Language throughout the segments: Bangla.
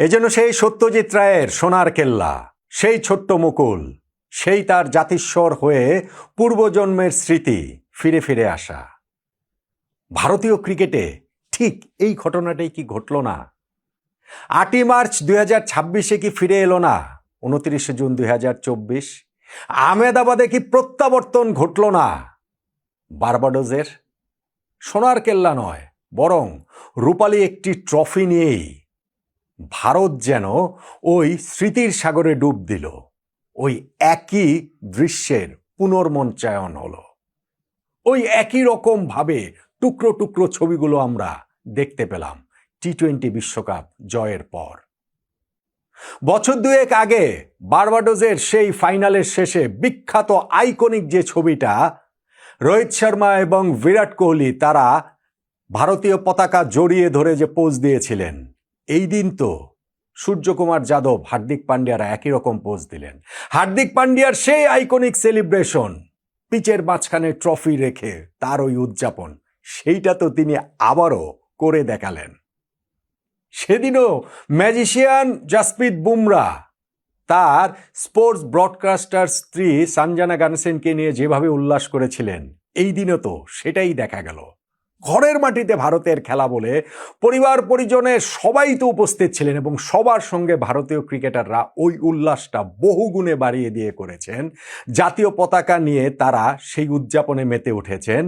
এজন্য সেই সত্যজিৎ রায়ের সোনার কেল্লা, সেই ছোট্ট মুকুল, সেই তার জাতিস্বর হয়ে পূর্বজন্মের স্মৃতি ফিরে ফিরে আসা। ভারতীয় ক্রিকেটে ঠিক এই ঘটনাটাই কি ঘটল না? 8ই মার্চ 2026 কি ফিরে এলো না 29 জুন 2024? আহমেদাবাদে কি প্রত্যাবর্তন ঘটল না বার্বাডোজের? সোনার কেল্লা নয়, বরং রূপালী একটি ট্রফি নিয়েই ভারত যেন ওই স্মৃতির সাগরে ডুব দিল। ওই একই দৃশ্যের পুনর্মঞ্চায়ন হলো। ওই একই রকম ভাবে টুকরো টুকরো ছবিগুলো আমরা দেখতে পেলাম টি-20 বিশ্বকাপ জয়ের পর। বছর দুয়েক আগে বার্বাডোজের সেই ফাইনালের শেষে বিখ্যাত আইকনিক যে ছবিটা, রোহিত শর্মা এবং বিরাট কোহলি তারা ভারতীয় পতাকা জড়িয়ে ধরে যে পোজ দিয়েছিলেন, এই দিন তো সূর্যকুমার যাদব, হার্দিক পান্ডিয়ারা একই রকম পোজ দিলেন। হার্দিক পান্ডিয়ার সেই আইকনিক সেলিব্রেশন, পিচের মাঝখানে ট্রফি রেখে তার ওই উদযাপন, সেইটা তো তিনি আবারও করে দেখালেন। সেদিনও ম্যাজিশিয়ান জাসপ্রীত বুমরা তার স্পোর্টস ব্রডকাস্টার স্ত্রী সঞ্জনা গানসেনকে নিয়ে যেভাবে উল্লাস করেছিলেন, এই দিনও তো সেটাই দেখা গেল। ঘরের মাটিতে ভারতের খেলা বলে পরিবার পরিজনের সবাই তো উপস্থিত ছিলেন এবং সবার সঙ্গে ভারতীয় ক্রিকেটাররা ওই উল্লাসটা বহুগুণে বাড়িয়ে দিয়ে করেছেন। জাতীয় পতাকা নিয়ে তারা সেই উদযাপনে মেতে উঠেছেন।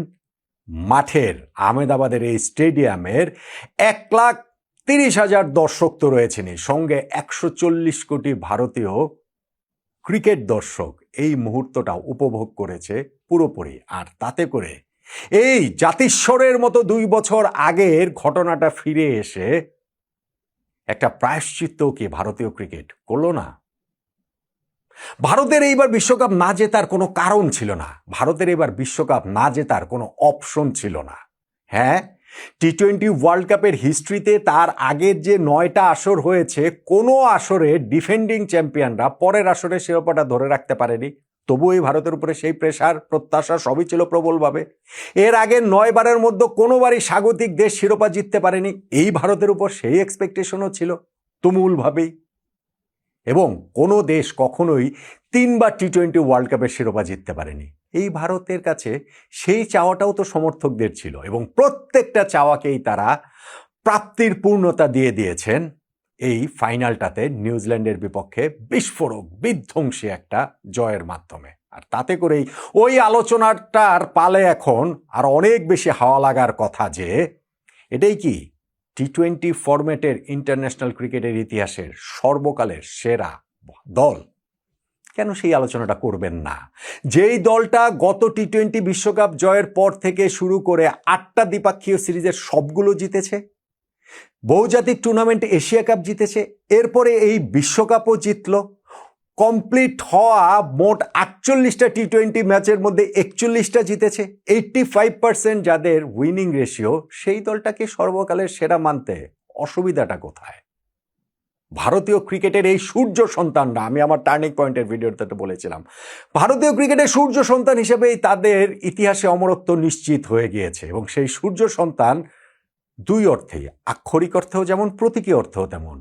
মাঠের আহমেদাবাদের এই স্টেডিয়ামের 1,30,000 দর্শক তো রয়েছেনই, সঙ্গে 140 কোটি ভারতীয় ক্রিকেট দর্শক এই মুহূর্তটা উপভোগ করেছে পুরোপুরি। আর তাতে করে এই জাতিস্বরের মতো 2 বছর আগের ঘটনাটা ফিরে এসে একটা প্রায়শ্চিত্ত কি ভারতীয় ক্রিকেট করলো না? ভারতের এইবার বিশ্বকাপ না জেতার কোনো কারণ ছিল না, ভারতের এবার বিশ্বকাপ না জেতার কোনো অপশন ছিল না। হ্যাঁ, টি-20 ওয়ার্ল্ড কাপের হিস্ট্রিতে তার আগের যে 9টা আসর হয়েছে, কোনো আসরে ডিফেন্ডিং চ্যাম্পিয়নরা পরের আসরে শিরোপাটা ধরে রাখতে পারেনি। তবু এই ভারতের উপরে সেই প্রেশার, প্রত্যাশা সবই ছিল প্রবলভাবে। এর আগে 9 বারের মধ্যে কোনোবারই স্বাগতিক দেশ শিরোপা জিততে পারেনি, এই ভারতের উপর সেই এক্সপেকটেশনও ছিল তুমুলভাবেই। এবং কোনো দেশ কখনোই 3 বার টি-20 ওয়ার্ল্ড কাপের শিরোপা জিততে পারেনি। এই ভারতের কাছে সেই চাওয়াটাও তো সমর্থকদের ছিল এবং প্রত্যেকটা চাওয়াকেই তারা প্রাপ্তির পূর্ণতা দিয়ে দিয়েছেন এই ফাইনালটাতে নিউজিল্যান্ডের বিপক্ষে বিস্ফোরক বিধ্বংসী একটা জয়ের মাধ্যমে। আর তাতে করেই ওই আলোচনাটার পালে এখন আর অনেক বেশি হাওয়া লাগার কথা যে এটাই কি টি-20 ফরম্যাটের ইন্টারন্যাশনাল ক্রিকেটের ইতিহাসের সর্বকালের সেরা দল। কেন সেই আলোচনাটা করবেন না? যেই দলটা গত টি-20 বিশ্বকাপ জয়ের পর থেকে শুরু করে 8টা দ্বিপাক্ষিক সিরিজের সবগুলো জিতেছে, বহুজাতিক টুর্নামেন্টে এশিয়া কাপ জিতেছে, এরপরে এই বিশ্বকাপও জিতল, কমপ্লিট হওয়া মোট 48টা টি-20 ম্যাচের মধ্যে 41টা জিতেছে, 85% যাদের উইনিং রেশিও, সেই দলটাকে সর্বকালের সেরা মানতে অসুবিধাটা কোথায়? ভারতীয় ক্রিকেটের এই সূর্য সন্তানরা, আমি আমার টার্নিং পয়েন্টের ভিডিওতে বলেছিলাম, ভারতীয় ক্রিকেটের সূর্য সন্তান হিসেবেই তাদের ইতিহাসে অমরত্ব নিশ্চিত হয়ে গিয়েছে। এবং সেই সূর্য সন্তান 2 অর্থেই, আক্ষরিক অর্থেও যেমন, প্রতীকী অর্থেও তেমন।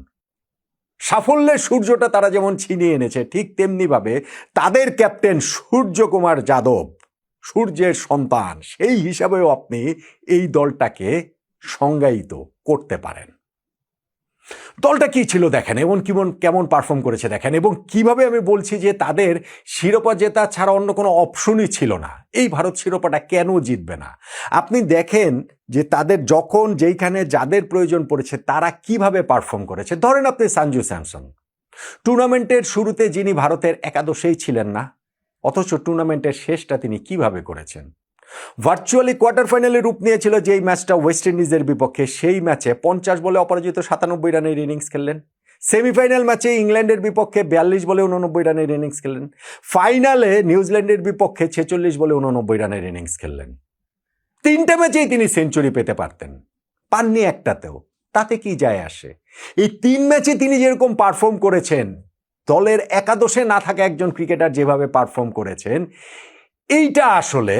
সাফল্যের সূর্যটা তারা যেমন ছিনিয়ে এনেছে, ঠিক তেমনিভাবে তাদের ক্যাপ্টেন সূর্যকুমার যাদব সূর্যের সন্তান, সেই হিসাবেও আপনি এই দলটাকে সংজ্ঞায়িত করতে পারেন। দলটা কি ছিল দেখেন, এবং কেমন পারফর্ম করেছে দেখেন, এবং কিভাবে আমি বলছি যে তাদের শিরোপা জেতা ছাড়া অন্য কোনো অপশনই ছিল না। এই ভারত শিরোপাটা কেন জিতবে না? আপনি দেখেন যে তাদের যখন যেইখানে যাদের প্রয়োজন পড়েছে তারা কিভাবে পারফর্ম করেছে। ধরেন আপনি সঞ্জু স্যামসন, টুর্নামেন্টের শুরুতে যিনি ভারতের একাদশেই ছিলেন না, অথচ টুর্নামেন্টের শেষটা তিনি কিভাবে করেছেন। ভার্চুয়ালি কোয়ার্টার ফাইনালে রূপ নিয়েছিল যেই ম্যাচটা ওয়েস্ট ইন্ডিজের বিপক্ষে, সেই ম্যাচে 50 বলে অপরাজিত 97 রানের ইনিংস খেললেন। সেমিফাইনাল ম্যাচে ইংল্যান্ডের বিপক্ষে 42 বলে 89 রানের ইনিংস খেললেন। ফাইনালে নিউজিল্যান্ডের বিপক্ষে 46 বলে 89 রানের ইনিংস খেললেন। 3টে ম্যাচেই তিনি সেঞ্চুরি পেতে পারতেন, পাননি একটাতেও। তাতে কি যায় আসে? এই 3 ম্যাচে তিনি যেরকম পারফর্ম করেছেন, দলের একাদশে না থাকা একজন ক্রিকেটার যেভাবে পারফর্ম করেছেন, এইটা আসলে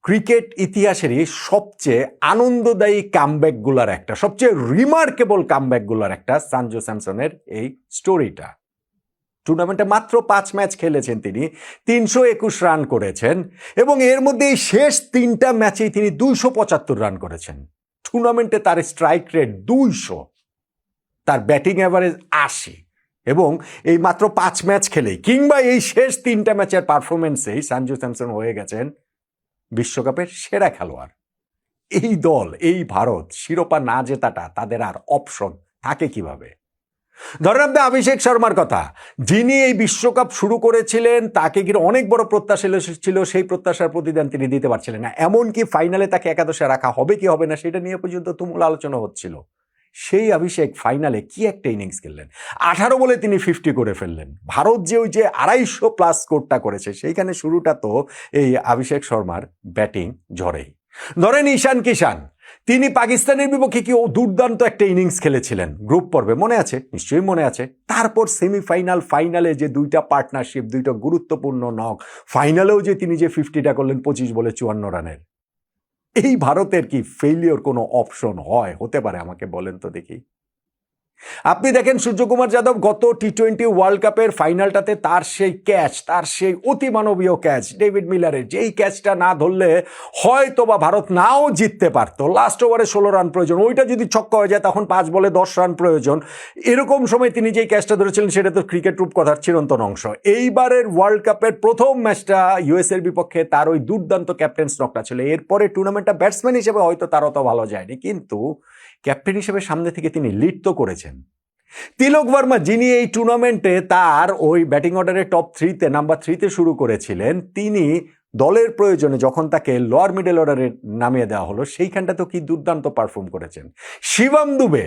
ক্রিকেট ইতিহাসেরই সবচেয়ে আনন্দদায়ী কামব্যাকগুলোর একটা, সবচেয়ে রিমার্কেবল কামব্যাকগুলোর একটা সঞ্জু স্যামসনের এই স্টোরিটা। টুর্নামেন্টে মাত্র 5 ম্যাচ খেলেছেন তিনি, 321 রান করেছেন এবং এর মধ্যে এই শেষ 3টা ম্যাচেই তিনি 275 রান করেছেন। টুর্নামেন্টে তার স্ট্রাইক রেট 200, তার ব্যাটিং অ্যাভারেজ 80 এবং এই মাত্র 5 ম্যাচ খেলেই কিংবা এই শেষ 3টা ম্যাচের পারফরমেন্সেই সঞ্জু স্যামসন হয়ে গেছেন বিশ্বকাপের সেরা খেলোয়াড়। এই দল, এই ভারত শিরোপা না জেতাটা তাদের আর অপশন থাকে কিভাবে? ধরেন আপনি অভিষেক শর্মার কথা, যিনি এই বিশ্বকাপ শুরু করেছিলেন, তাকে ঘিরে অনেক বড় প্রত্যাশা ছিল, সেই প্রত্যাশার প্রতিদান তিনি দিতে পারছিলেন না। এমনকি ফাইনালে তাকে একাদশে রাখা হবে কি হবে না সেটা নিয়ে পর্যন্ত তুমুল আলোচনা হচ্ছিল। সেই অভিষেক ফাইনালে কি একটা ইনিংস খেললেন, 18 বলে তিনি 50 করে ফেললেন। ভারত যে ওই যে 250+ স্কোরটা করেছে, সেইখানে শুরুটা তো এই অভিষেক শর্মার ব্যাটিং ঝড়েই। ধরেন ঈশান কিষান, তিনি পাকিস্তানের বিপক্ষে কি দুর্দান্ত একটা ইনিংস খেলেছিলেন গ্রুপ পর্বে, মনে আছে? নিশ্চয়ই মনে আছে। তারপর সেমিফাইনাল, ফাইনালে যে 2টা পার্টনারশিপ, 2টা গুরুত্বপূর্ণ নক, ফাইনালেও যে তিনি যে 50টা করলেন 25 বলে 54 রানের। এই ভারতের কি ফেইলিওর কোনো অপশন হয়? হতে পারে? আমাকে বলেন তো দেখি। আপনি দেখেন সূর্যকুমার যাদব গত টি-20 ওয়ার্ল্ড কাপের ফাইনালটাতে তার সেই ক্যাচ, তার সেই অতিমানবীয় ক্যাচ, ডেভিড মিলারের, যেই ক্যাচটা না ধরলে হয়তো বা ভারত নাও জিততে পারতো। লাস্ট ওভারে 16 রান প্রয়োজন, ওইটা যদি ছক্কা হয়ে যায় তখন 5 বলে 10 রান প্রয়োজন। এরকম সময় তিনি যেই ক্যাচটা ধরেছিলেন সেটা তো ক্রিকেট রূপকথার চিরন্তন অংশ। এইবারের ওয়ার্ল্ড কাপের প্রথম ম্যাচটা ইউএস এর বিপক্ষে তার ওই দুর্দান্ত ক্যাপ্টেন্স নকটা ছিল। এরপরে টুর্নামেন্টটা ব্যাটসম্যান হিসেবে হয়তো তার অত ভালো যায়নি, কিন্তু ক্যাপ্টেন হিসেবে সামনে থেকে তিনি লিড তো করেছেন। তিলক ভার্মা, যিনি এই টুর্নামেন্টে তার ওই ব্যাটিং অর্ডারে টপ 3-তে, নাম্বার 3-তে শুরু করেছিলেন, তিনি দলের প্রয়োজনে যখন তাকে লোয়ার মিডল অর্ডারে নামিয়ে দেওয়া হলো, সেইখানটা তো কি দুর্দান্ত পারফর্ম করেছেন। শিবম দুবে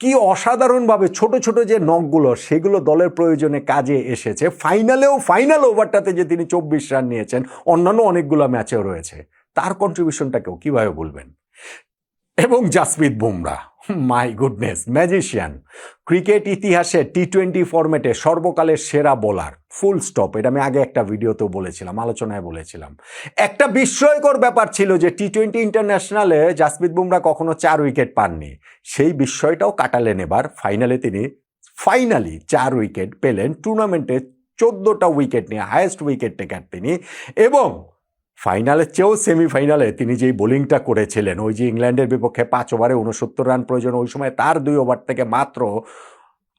কি অসাধারণভাবে ছোট ছোট যে নকগুলো, সেগুলো দলের প্রয়োজনে কাজে এসেছে। ফাইনাল ওভারটাতে যে তিনি 24 রান নিয়েছেন, অন্যান্য অনেকগুলো ম্যাচেও রয়েছে, তার কন্ট্রিবিউশনটাকেও কিভাবে বলবেন? এবং Jasprit Bumrah, my goodness, magician. Cricket ইতিহাসে টি-20 ফরম্যাটে সর্বকালের সেরা বোলার, ফুল স্টপ। এটা আমি আগে একটা ভিডিওতেও বলেছিলাম, আলোচনায় বলেছিলাম। একটা বিস্ময়কর ব্যাপার ছিল যে টি-20 ইন্টারন্যাশনালে জাসপ্রীত বুমরা কখনো 4 উইকেট পাননি। সেই বিস্ময়টাও কাটালেন এবার ফাইনালে। তিনি ফাইনালি 4 উইকেট পেলেন, টুর্নামেন্টে 14টা উইকেট নিয়ে হায়েস্ট উইকেট টেকার তিনি। এবং ফাইনালের চেয়েও সেমিফাইনালে তিনি যেই বোলিংটা করেছিলেন, ওই যে ইংল্যান্ডের বিপক্ষে 5 ওভারে 69 রান প্রয়োজন, ওই সময় তার 2 ওভার থেকে মাত্র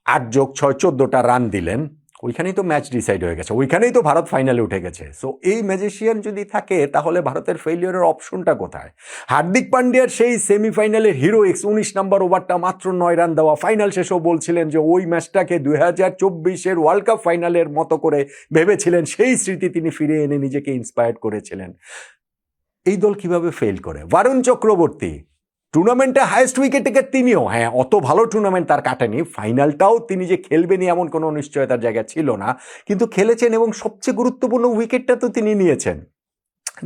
8+6 14টা রান দিলেন, ওইখানেই তো ম্যাচ ডিসাইড হয়ে গেছে, ওইখানেই তো ভারত ফাইনালে উঠে গেছে। সো এই ম্যাজিশিয়ান যদি থাকে তাহলে ভারতের ফেইলিওরের অপশনটা কোথায়? হার্দিক পান্ডিয়ার সেই সেমিফাইনালের হিরোইক্স 19 নম্বর ওভারটা মাত্র 9 রান দেওয়া, ফাইনাল শেষেও বলছিলেন যে ওই ম্যাচটাকে 2024-এর ওয়ার্ল্ড কাপ ফাইনালের মতো করে ভেবেছিলেন, সেই স্মৃতি তিনি ফিরে এনে নিজেকে ইন্সপায়ার্ড করেছিলেন। এই দল কিভাবে ফেল করে? বরুণ চক্রবর্তী, টুর্নামেন্টে হাইয়েস্ট উইকেট টেকার তিনিও, হ্যাঁ অত ভালো টুর্নামেন্ট তার কাটেনি, ফাইনালটাও তিনি যে খেলবেনই এমন কোনো নিশ্চয়তার জায়গা ছিল না, কিন্তু খেলেছেন এবং সবচেয়ে গুরুত্বপূর্ণ উইকেটটা তো তিনি নিয়েছেন।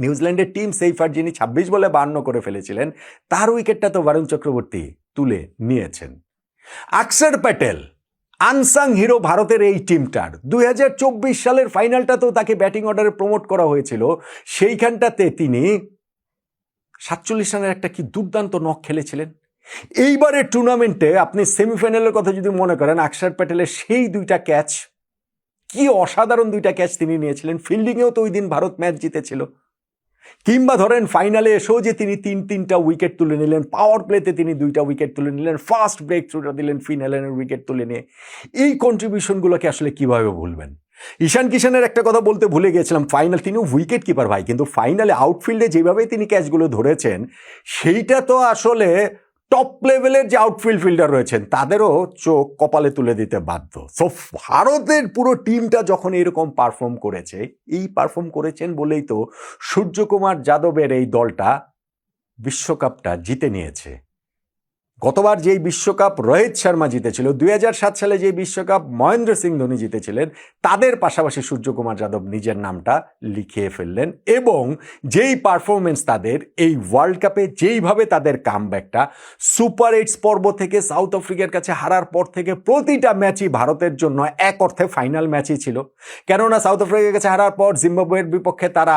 নিউজিল্যান্ডের টিম সেইফার, যিনি 26 বলে 52 করে ফেলেছিলেন, তার উইকেটটা তো বরুণ চক্রবর্তী তুলে নিয়েছেন। অক্ষর প্যাটেল, আনসাং হিরো ভারতের এই টিমটার। 2024 সালের ফাইনালটাতেও তাকে ব্যাটিং অর্ডারে প্রমোট করা হয়েছিল, সেইখানটাতে তিনি 47 রানের একটা কি দুর্দান্ত নক খেলেছিলেন। এইবারের টুর্নামেন্টে আপনি সেমিফাইনালের কথা যদি মনে করেন, অক্ষর প্যাটেলের সেই 2টা ক্যাচ, কি অসাধারণ 2টা ক্যাচ তিনি নিয়েছিলেন। ফিল্ডিংয়েও তো ওই দিন ভারত ম্যাচ জিতেছিল। কিংবা ধরেন ফাইনালে এসেও যে তিনি 3-3টা উইকেট তুলে নিলেন, পাওয়ার প্লেতে তিনি 2টা উইকেট তুলে নিলেন, ফার্স্ট ব্রেক থ্রুটা দিলেন ফিনালের উইকেট তুলে নিয়ে। এই কন্ট্রিবিউশনগুলোকে আসলে কিভাবে ভুলবেন? ঈশান কিষানের একটা কথা বলতে ভুলে গেছিলাম, ফাইনাল তিনি উইকেট কিপার ভাই, কিন্তু ফাইনালে আউটফিল্ডে যেভাবে তিনি ক্যাচগুলো ধরেছেন, সেইটা তো আসলে টপ লেভেলের যে আউটফিল্ড ফিল্ডার রয়েছেন তাদেরও চোখ কপালে তুলে দিতে বাধ্য। সো ভারতের পুরো টিমটা যখন এরকম পারফর্ম করেছে, এই পারফর্ম করেছেন বলেই তো সূর্যকুমার যাদবের এই দলটা বিশ্বকাপটা জিতে নিয়েছে। গতবার যেই বিশ্বকাপ রোহিত শর্মা জিতেছিল, 2007 সালে যে বিশ্বকাপ মহেন্দ্র সিং ধোনি জিতেছিলেন, তাদের পাশাপাশি সূর্যকুমার যাদব নিজের নামটা লিখিয়ে ফেললেন। এবং যেই পারফরমেন্স তাদের এই ওয়ার্ল্ড কাপে, যেইভাবে তাদের কামব্যাকটা, সুপার 8 পর্ব থেকে সাউথ আফ্রিকার কাছে হারার পর থেকে প্রতিটা ম্যাচই ভারতের জন্য এক অর্থে ফাইনাল ম্যাচই ছিল। কেননা সাউথ আফ্রিকার কাছে হারার পর জিম্বাবুয়ের বিপক্ষে তারা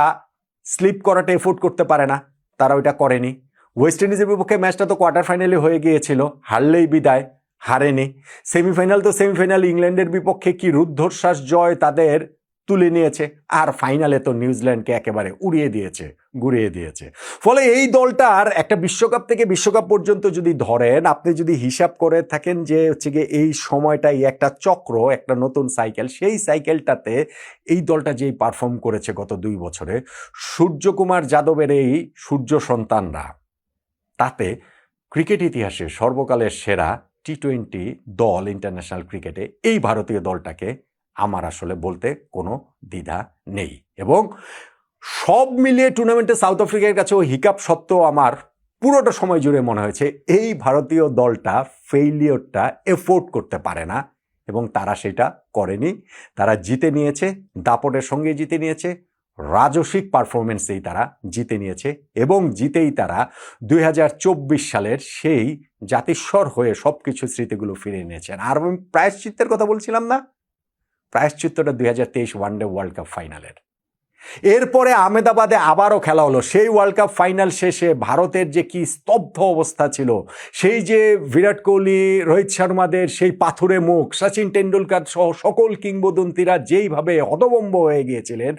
স্লিপ করাটা এফোর্ড করতে পারে না, তারা ওইটা করেনি। ওয়েস্ট ইন্ডিজের বিপক্ষে ম্যাচটা তো কোয়ার্টার ফাইনালে হয়ে গিয়েছিল, হারলেই বিদায়, হারেনি। সেমিফাইনাল তো সেমিফাইনাল, ইংল্যান্ডের বিপক্ষে কি রুদ্ধশ্বাস জয় তাদের তুলে নিয়েছে, আর ফাইনালে তো নিউজিল্যান্ডকে একেবারে উড়িয়ে দিয়েছে, গুড়িয়ে দিয়েছে। ফলে এই দলটার একটা বিশ্বকাপ থেকে বিশ্বকাপ পর্যন্ত যদি ধরেন, আপনি যদি হিসাব করে থাকেন যে হচ্ছে গিয়ে এই সময়টাই একটা চক্র, একটা নতুন সাইকেল, সেই সাইকেলটাতে এই দলটা যেই পারফর্ম করেছে গত 2 বছরে, সূর্যকুমার যাদবের এই সূর্য সন্তানরা, তাতে ক্রিকেট ইতিহাসে সর্বকালের সেরা টি-20 দল ইন্টারন্যাশনাল ক্রিকেটে এই ভারতীয় দলটাকে আমার আসলে বলতে কোনো দ্বিধা নেই। এবং সব মিলিয়ে টুর্নামেন্টে সাউথ আফ্রিকার কাছেও হিকাপ সত্ত্বেও আমার পুরোটা সময় জুড়ে মনে হয়েছে এই ভারতীয় দলটা ফেইলিওরটা এফোর্ড করতে পারে না, এবং তারা সেটা করেনি। তারা জিতে নিয়েছে, দাপটের সঙ্গে জিতে নিয়েছে, রাজসিক পারফরমেন্সেই তারা জিতে নিয়েছে, এবং জিতেই তারা 2024 সালের সেই জাতিস্বর হয়ে সব কিছু স্মৃতিগুলো ফিরে নিয়েছেন। আর আমি প্রায়শ্চিত্তের কথা বলছিলাম না, প্রায়শ্চিত্তটা 2023 ওয়ানডে ওয়ার্ল্ড কাপ ফাইনালের। এরপরে আহমেদাবাদে আবারও খেলা হলো। সেই ওয়ার্ল্ড কাপ ফাইনাল শেষে ভারতের যে কি স্তব্ধ অবস্থা ছিল, সেই যে বিরাট কোহলি, রোহিত শর্মাদের সেই পাথুরে মুখ, সচিন টেন্ডুলকার সহ সকল কিংবদন্তিরা যেইভাবে হতভম্ব হয়ে গিয়েছিলেন,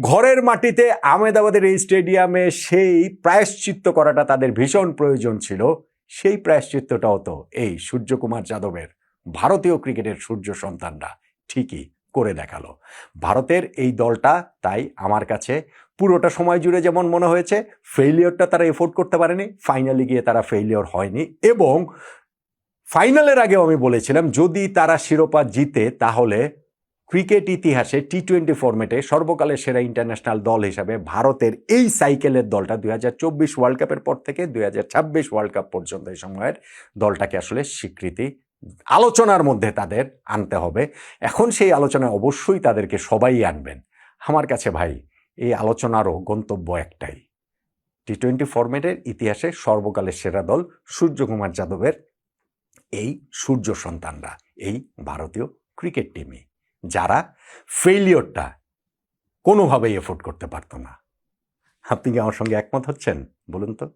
ঘরের মাটিতে আহমেদাবাদের এই স্টেডিয়ামে সেই প্রায়শ্চিত্ত করাটা তাদের ভীষণ প্রয়োজন ছিল। সেই প্রায়শ্চিত্তটাও তো এই সূর্যকুমার যাদবের ভারতীয় ক্রিকেটের সূর্য সন্তানরা ঠিকই করে দেখালো। ভারতের এই দলটা তাই আমার কাছে পুরোটা সময় জুড়ে যেমন মনে হয়েছে ফেইলিওরটা তারা এফোর্ড করতে পারেনি, ফাইনালে গিয়ে তারা ফেইলিওর হয়নি। এবং ফাইনালের আগেও আমি বলেছিলাম যদি তারা শিরোপা জিতে তাহলে ক্রিকেট ইতিহাসে টি-20 ফরম্যাটে সর্বকালের সেরা ইন্টারন্যাশনাল দল হিসাবে ভারতের এই সাইকেলের দলটা 2024 ওয়ার্ল্ড কাপের পর থেকে 2026 ওয়ার্ল্ড কাপ পর্যন্ত এই সময়ের দলটাকে আসলে স্বীকৃতি আলোচনার মধ্যে তাদের আনতে হবে। এখন সেই আলোচনায় অবশ্যই তাদেরকে সবাই আনবেন। আমার কাছে ভাই এই আলোচনারও গন্তব্য একটাই, টি-20 ফরম্যাটের ইতিহাসে সর্বকালের সেরা দল সূর্যকুমার যাদবের এই সূর্য সন্তানরা, এই ভারতীয় ক্রিকেট টিমই, যারা ফেইলিওরটা কোনোভাবেই এফোর্ড করতে পারতো না। আপনি কি আমার সঙ্গে একমত হচ্ছেন বলুন তো?